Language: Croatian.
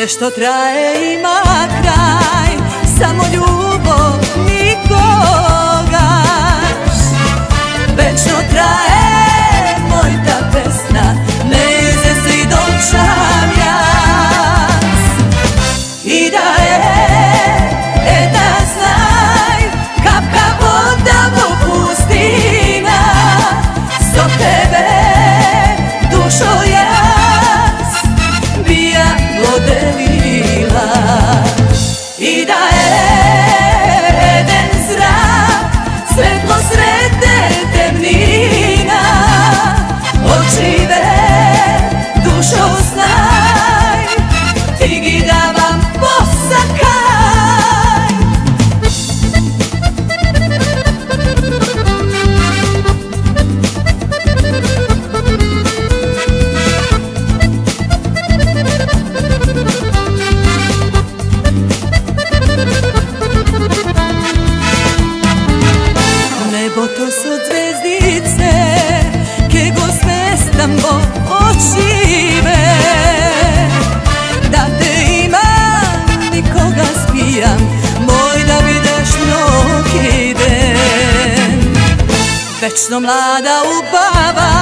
Sve što traje ima kraj, samo ljubav nikoga. Večno traje moj ta pesna, ne si dočam jas. I da je jedna znaj, kapka voda mu pustina, zbog tebe dušo jas bija odelila. I da je eden zrak, svetlo srede temnina, očive dušo znaj, ti gi davam posakaj. Nebo to su zvezdice, ke go smestam bo očive. Da te imam, nikoga spijam, moj da vidiš mnogi den. Večno mlada ubava,